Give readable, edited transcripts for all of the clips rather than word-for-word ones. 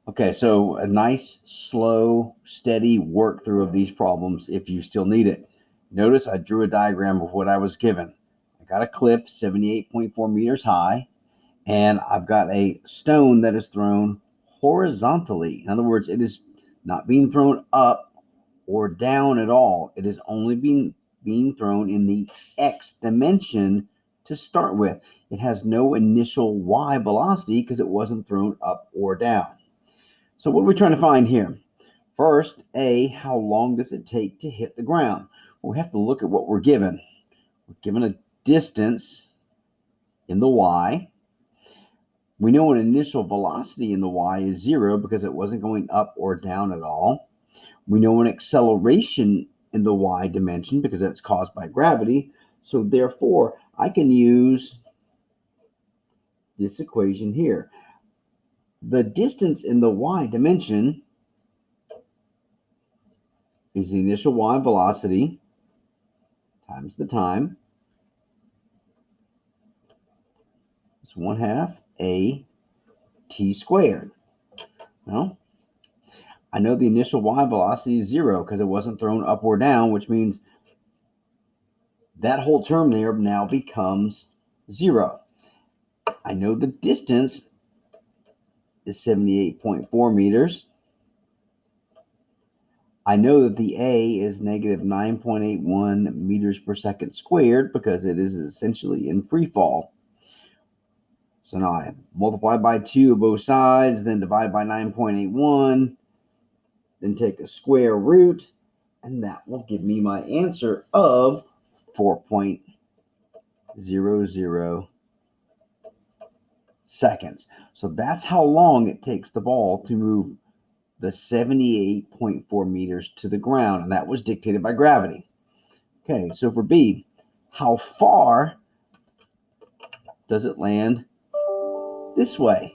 Okay, so a nice, slow, steady work through of these problems if you still need it. Notice I drew a diagram of what I was given. I got a cliff 78.4 meters high, and I've got a stone that is thrown horizontally. In other words, it is not being thrown up or down at all. It is only being thrown in the x dimension to start with. It has no initial y velocity because it wasn't thrown up or down. So what are we trying to find here? First, A, how long does it take to hit the ground? Well, we have to look at what we're given. We're given a distance in the y. We know an initial velocity in the y is 0 because it wasn't going up or down at all. We know an acceleration in the y dimension because that's caused by gravity. So therefore, I can use this equation here. The distance in the y dimension is the initial y velocity times the time. It's 1/2 a t squared. Well, I know the initial y velocity is 0 because it wasn't thrown up or down, which means that whole term there now becomes 0. I know the distance is 78.4 meters. I know that the A is negative 9.81 meters per second squared because it is essentially in free fall. So now I multiply by 2 of both sides, then divide by 9.81, then take a square root, and that will give me my answer of 4.00 seconds. So that's how long it takes the ball to move the 78.4 meters to the ground, and that was dictated by gravity. Okay, so for B, how far does it land this way?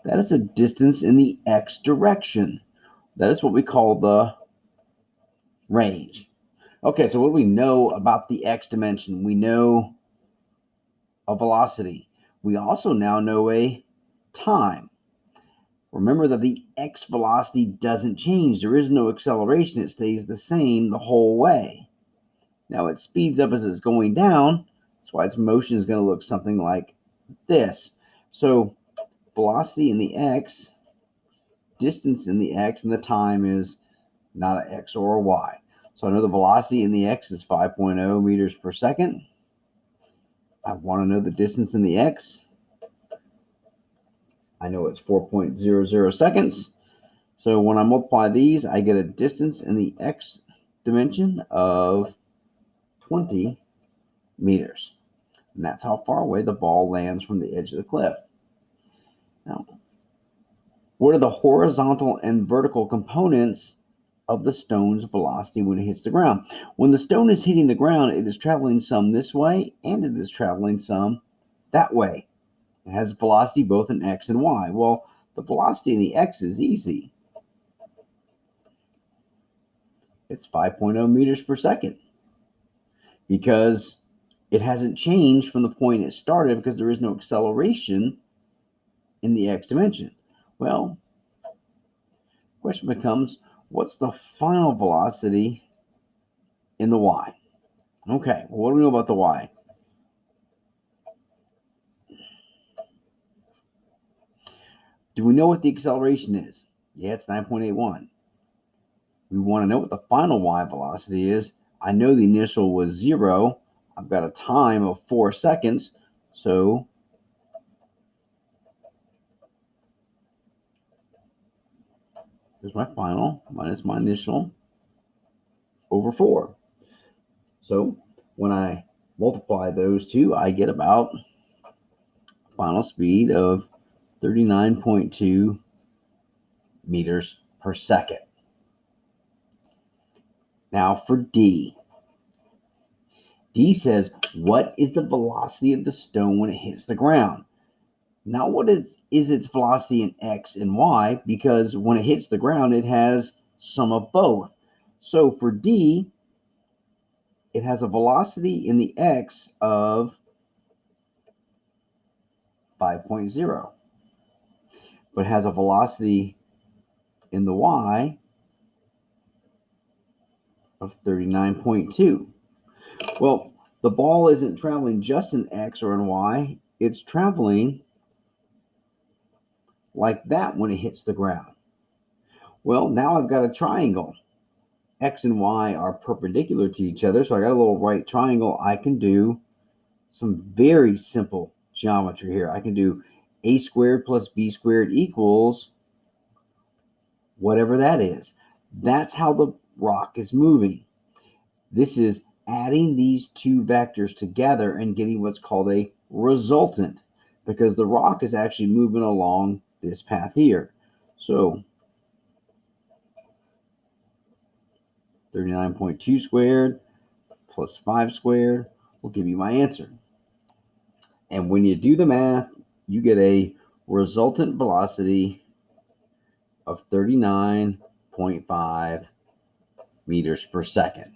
That is a distance in the x direction. That is what we call the range. Okay, so what do we know about the x dimension? We know a velocity. We also now know a time. Remember that the x velocity doesn't change. There is no acceleration. It stays the same the whole way. Now it speeds up as it's going down. That's why its motion is going to look something like this. So velocity in the x, distance in the x, and the time is not an x or a y. So I know the velocity in the x is 5.0 meters per second. I want to know the distance in the x. I know it's 4.00 seconds. So when I multiply these, I get a distance in the x dimension of 20 meters. And that's how far away the ball lands from the edge of the cliff. Now, what are the horizontal and vertical components of the stone's velocity when it hits the ground? When the stone is hitting the ground, it is traveling some this way and it is traveling some that way. It has velocity both in x and y. Well, the velocity in the x is easy. It's 5.0 meters per second because it hasn't changed from the point it started because there is no acceleration in the x dimension. Well, the question becomes, what's the final velocity in the y? Okay, well, what do we know about the y? Do we know what the acceleration is? Yeah, it's 9.81. We want to know what the final y velocity is. I know the initial was 0. I've got a time of 4 seconds. So here's my final minus my initial over 4. So when I multiply those two, I get about final speed of 39.2 meters per second. Now for D. D says, what is the velocity of the stone when it hits the ground? Now, what is its velocity in x and y? Because when it hits the ground, it has some of both. So for D, it has a velocity in the x of 5.0. but has a velocity in the y of 39.2. Well, the ball isn't traveling just in x or in y. It's traveling like that when it hits the ground. Well, now I've got a triangle. X and y are perpendicular to each other, so I got a little right triangle. I can do some very simple geometry here. I can do a squared plus b squared equals whatever that is. That's how the rock is moving. This is adding these two vectors together and getting what's called a resultant, because the rock is actually moving along this path here. So 39.2 squared plus 5 squared will give you my answer. And when you do the math, you get a resultant velocity of 39.5 meters per second.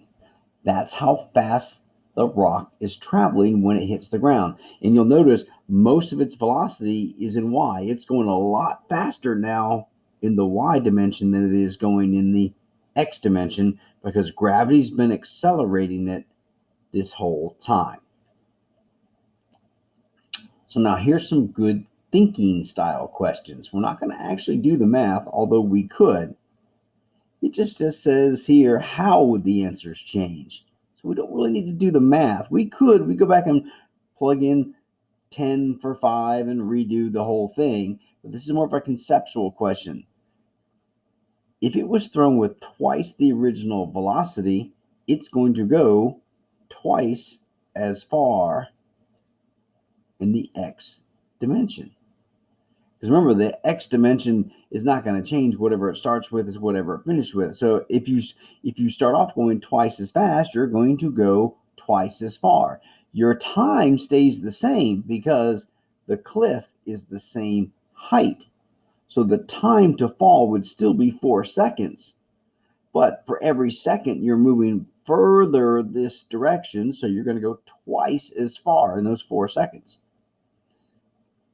That's how fast the rock is traveling when it hits the ground. And you'll notice most of its velocity is in y. It's going a lot faster now in the y dimension than it is going in the x dimension, because gravity's been accelerating it this whole time. So now here's some good thinking style questions. We're not going to actually do the math, although we could. It just says here, how would the answers change? So we don't really need to do the math. We go back and plug in 10 for 5 and redo the whole thing. But this is more of a conceptual question. If it was thrown with twice the original velocity, it's going to go twice as far in the x dimension. Because remember, the x dimension is not going to change. Whatever it starts with is whatever it finishes with. So if you start off going twice as fast, you're going to go twice as far. Your time stays the same because the cliff is the same height. So the time to fall would still be 4 seconds. But for every second, you're moving further this direction. So you're going to go twice as far in those 4 seconds.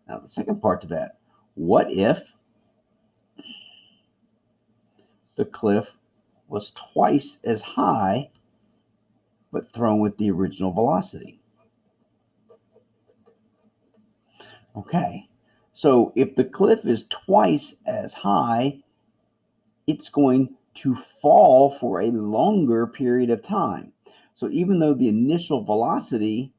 Now, the second part to that, what if the cliff was twice as high, but thrown with the original velocity? Okay, so if the cliff is twice as high, it's going to fall for a longer period of time. So even though the initial velocity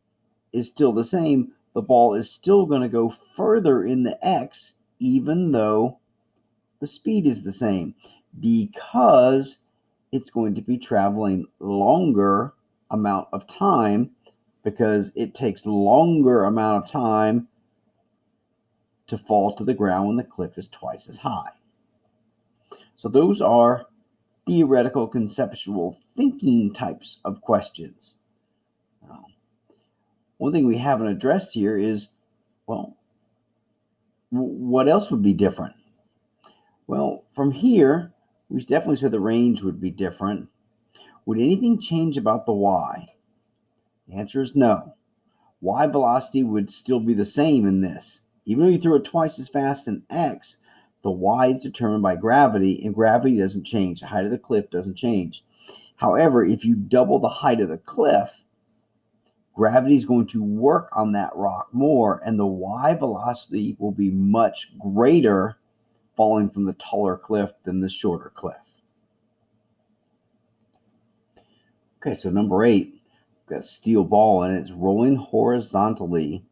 is still the same, the ball is still going to go further in the x, even though the speed is the same, because it's going to be traveling longer amount of time, because it takes longer amount of time to fall to the ground when the cliff is twice as high. So those are theoretical, conceptual thinking types of questions. Now, one thing we haven't addressed here is, well, what else would be different? Well, from here, we definitely said the range would be different. Would anything change about the y? The answer is no. Y velocity would still be the same in this. Even though you threw it twice as fast in x, the y is determined by gravity, and gravity doesn't change. The height of the cliff doesn't change. However, if you double the height of the cliff, gravity is going to work on that rock more, and the y velocity will be much greater falling from the taller cliff than the shorter cliff. Okay, so number 8, we've got a steel ball, and it's rolling horizontally.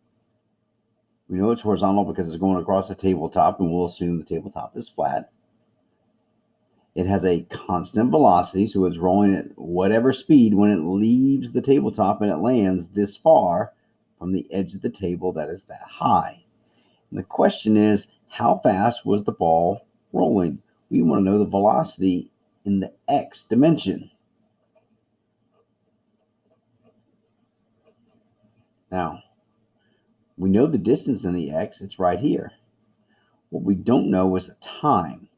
We know it's horizontal because it's going across the tabletop, and we'll assume the tabletop is flat. It has a constant velocity, so it's rolling at whatever speed when it leaves the tabletop and it lands this far from the edge of the table that is that high. And the question is, how fast was the ball rolling? We want to know the velocity in the x dimension. Now, we know the distance in the x, it's right here. What we don't know is the time.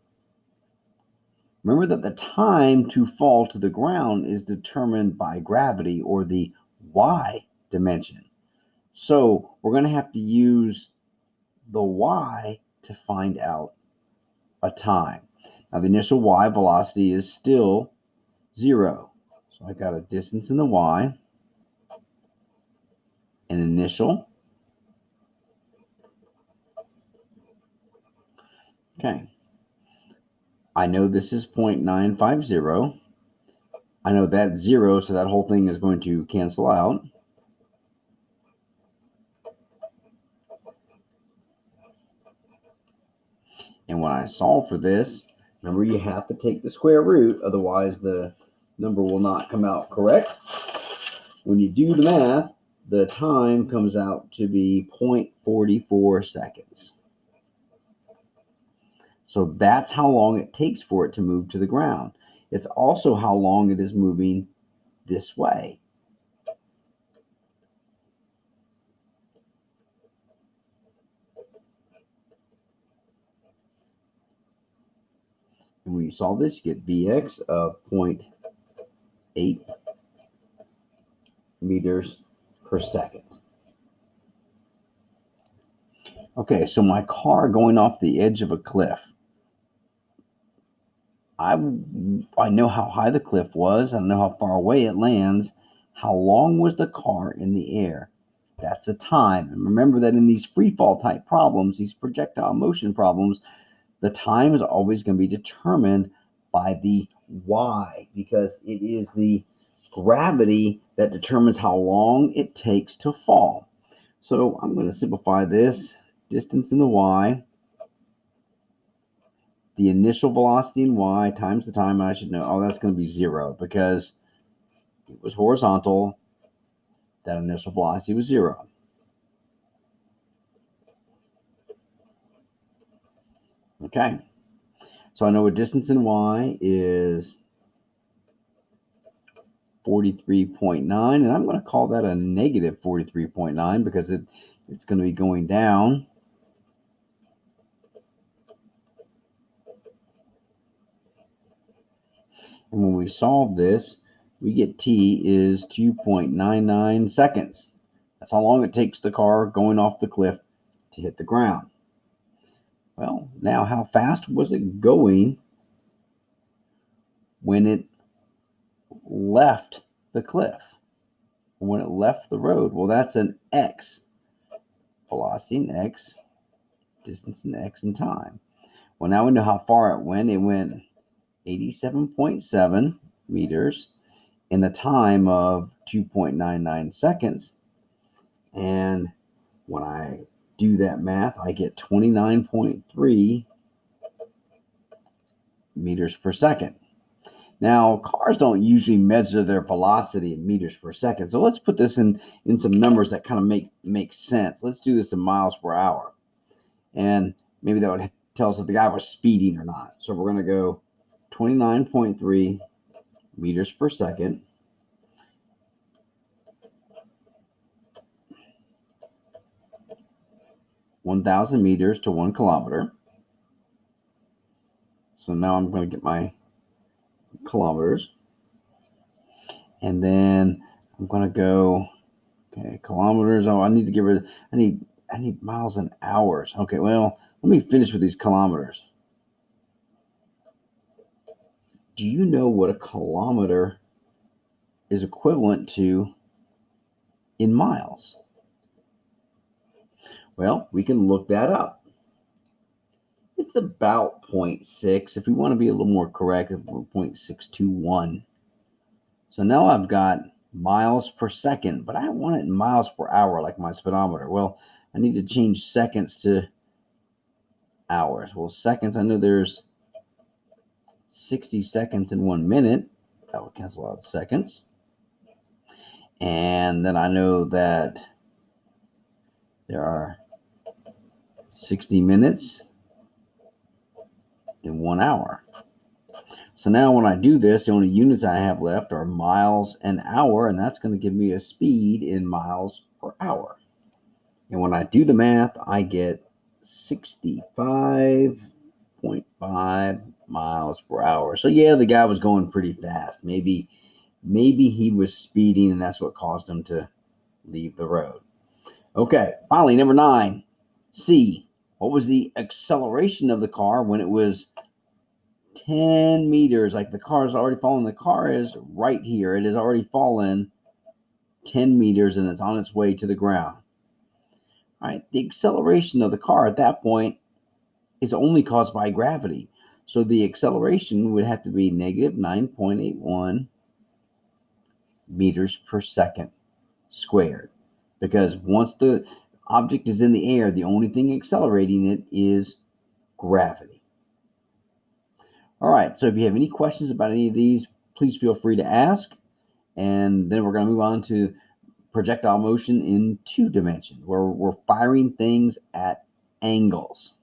Remember that the time to fall to the ground is determined by gravity, or the y dimension. So we're going to have to use the y to find out a time. Now the initial y velocity is still 0. So I got a distance in the y, an initial. Okay. I know this is 0.950. I know that's 0, so that whole thing is going to cancel out. And when I solve for this, remember you have to take the square root, otherwise the number will not come out correct. When you do the math, the time comes out to be 0.44 seconds. So that's how long it takes for it to move to the ground. It's also how long it is moving this way. And when you solve this, you get Vx of 0.8 meters per second. Okay, so my car going off the edge of a cliff. I know how high the cliff was. I know how far away it lands. How long was the car in the air? That's a time. And remember that in these free fall type problems, these projectile motion problems, the time is always going to be determined by the y, because it is the gravity that determines how long it takes to fall. So I'm going to simplify this. Distance in the y, the initial velocity in y times the time, and I should know, oh, that's going to be 0 because it was horizontal. That initial velocity was 0. Okay. So I know a distance in y is 43.9, and I'm going to call that a negative 43.9 because it's going to be going down. And when we solve this, we get t is 2.99 seconds. That's how long it takes the car going off the cliff to hit the ground. Well, now how fast was it going when it left the cliff? When it left the road? Well, that's an x. Velocity in x, distance in x, and time. Well, now we know how far it went. It went 87.7 meters in the time of 2.99 seconds. And when I do that math, I get 29.3 meters per second. Now, cars don't usually measure their velocity in meters per second. So let's put this in some numbers that kind of make sense. Let's do this to miles per hour. And maybe that would tell us if the guy was speeding or not. So we're going to go 29.3 meters per second. (1,000 meters to 1 kilometer). So now I'm going to get my kilometers. And then I'm going to go, okay, kilometers. Oh, I need to get rid of, I need miles and hours. Okay, well, let me finish with these kilometers. Do you know what a kilometer is equivalent to in miles? Well, we can look that up. It's about 0.6. If we want to be a little more correct, 0.621. So now I've got miles per second, but I want it in miles per hour like my speedometer. Well, I need to change seconds to hours. Well, seconds, I know there's 60 seconds in 1 minute. That would cancel out the seconds. And then I know that there are 60 minutes in 1 hour. So now when I do this, the only units I have left are miles an hour, and that's going to give me a speed in miles per hour. And when I do the math, I get 65.5 miles per hour. So yeah, the guy was going pretty fast. Maybe he was speeding, and that's what caused him to leave the road. Okay, finally, number 9, C. What was the acceleration of the car when it was 10 meters? Like the car is already fallen. The car is right here. It has already fallen 10 meters and it's on its way to the ground. All right, the acceleration of the car at that point is only caused by gravity. So the acceleration would have to be negative 9.81 meters per second squared. Because once the object is in the air, the only thing accelerating it is gravity. All right, so if you have any questions about any of these, please feel free to ask. And then we're going to move on to projectile motion in 2 dimensions, where we're firing things at angles.